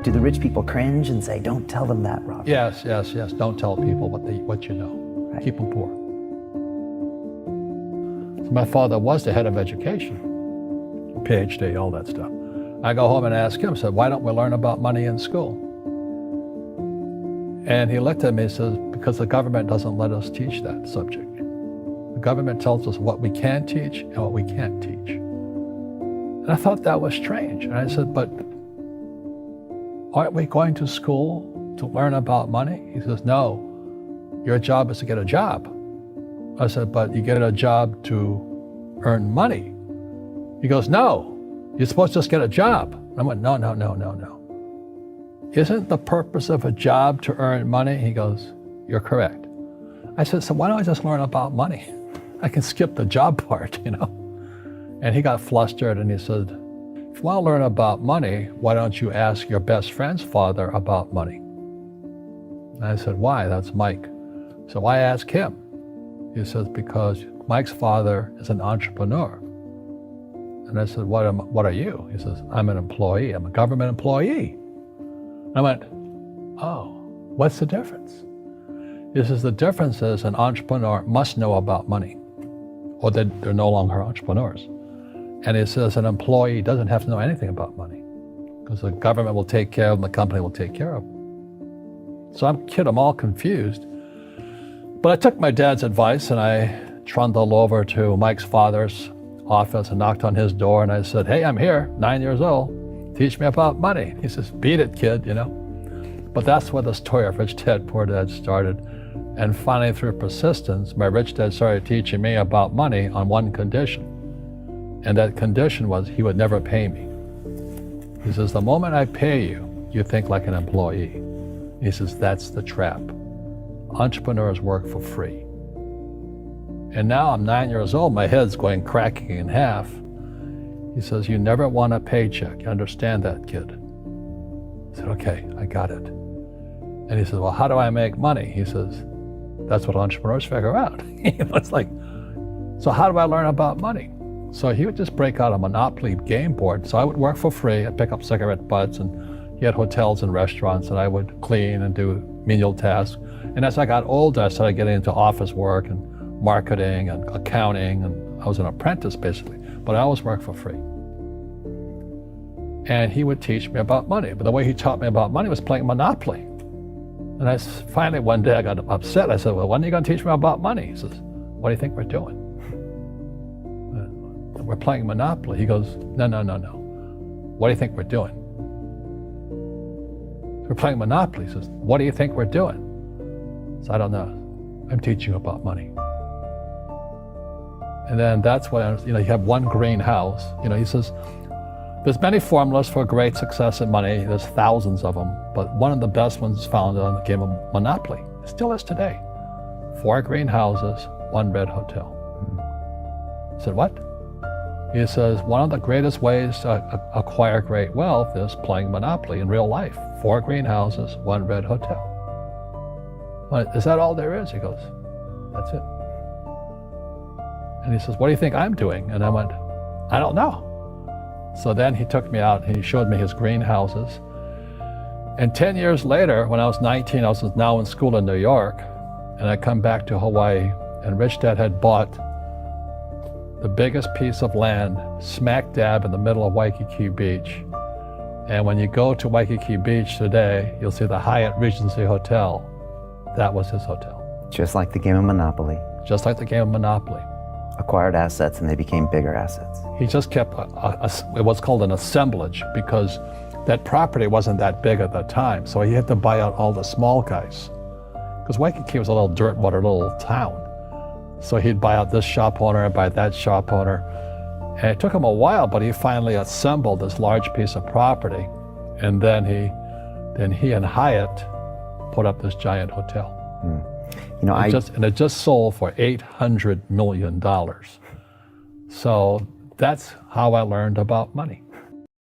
Do the rich people cringe and say, don't tell them that, Robert? Yes. Don't tell people what you know. Right. Keep them poor. So my father was the head of education, PhD, all that stuff. I go home and ask him, said, why don't we learn about money in school? And he looked at me and says, because the government doesn't let us teach that subject. The government tells us what we can teach and what we can't teach. And I thought that was strange. And I said, but aren't we going to school to learn about money? He says, no, your job is to get a job. I said, but you get a job to earn money. He goes, no, you're supposed to just get a job. And I went, no. Isn't the purpose of a job to earn money? He goes, you're correct. I said, so why don't I just learn about money? I can skip the job part, you know? And he got flustered and he said, if you want to learn about money, why don't you ask your best friend's father about money? And I said, why? That's Mike. So why ask him? He says, because Mike's father is an entrepreneur. And I said, what are you? He says, I'm an employee. I'm a government employee. I went, oh, what's the difference? He says, the difference is an entrepreneur must know about money, or they're no longer entrepreneurs. And he says an employee doesn't have to know anything about money, because the government will take care of them, the company will take care of them. So I'm all confused. But I took my dad's advice and I trundled over to Mike's father's office and knocked on his door and I said, hey, I'm here, 9 years old. Teach me about money. He says, beat it, kid, you know. But that's where the story of Rich Dad, Poor Dad started. And finally, through persistence, my rich dad started teaching me about money on one condition. And that condition was he would never pay me. He says, the moment I pay you, you think like an employee. He says, that's the trap. Entrepreneurs work for free. And now I'm 9 years old, my head's cracking in half. He says, you never want a paycheck. You understand that, kid? I said, okay, I got it. And he says, well, how do I make money? He says, that's what entrepreneurs figure out. It's like, so how do I learn about money? So he would just break out a Monopoly game board. So I would work for free. I'd pick up cigarette butts, and he had hotels and restaurants, and I would clean and do menial tasks. And as I got older, I started getting into office work and marketing and accounting, and I was an apprentice basically, but I always worked for free. And he would teach me about money, but the way he taught me about money was playing Monopoly. And finally one day I got upset. I said, well, when are you going to teach me about money? He says, what do you think we're doing? We're playing Monopoly. He goes, no. What do you think we're doing? We're playing Monopoly. He says, what do you think we're doing? So I don't know. I'm teaching you about money. And then that's when, you have one greenhouse. He says, there's many formulas for great success in money. There's thousands of them, but one of the best ones is found on the game of Monopoly. It still is today. 4 greenhouses, 1 red hotel. I said, what? He says, one of the greatest ways to acquire great wealth is playing Monopoly in real life. 4 greenhouses, 1 red hotel. Well, is that all there is? He goes, that's it. And he says, what do you think I'm doing? And I went, I don't know. So then he took me out and he showed me his greenhouses. And 10 years later, when I was 19, I was now in school in New York, and I come back to Hawaii, and Rich Dad had bought the biggest piece of land smack dab in the middle of Waikiki Beach. And when you go to Waikiki Beach today, you'll see the Hyatt Regency Hotel. That was his hotel. Just like the game of Monopoly. Just like the game of Monopoly. Acquired assets and they became bigger assets. He just kept what's called an assemblage, because that property wasn't that big at the time. So he had to buy out all the small guys. Because Waikiki was a little dirtwater little town. So he'd buy out this shop owner and buy that shop owner. And it took him a while, but he finally assembled this large piece of property. And then he and Hyatt put up this giant hotel. It just sold for $800 million. So that's how I learned about money.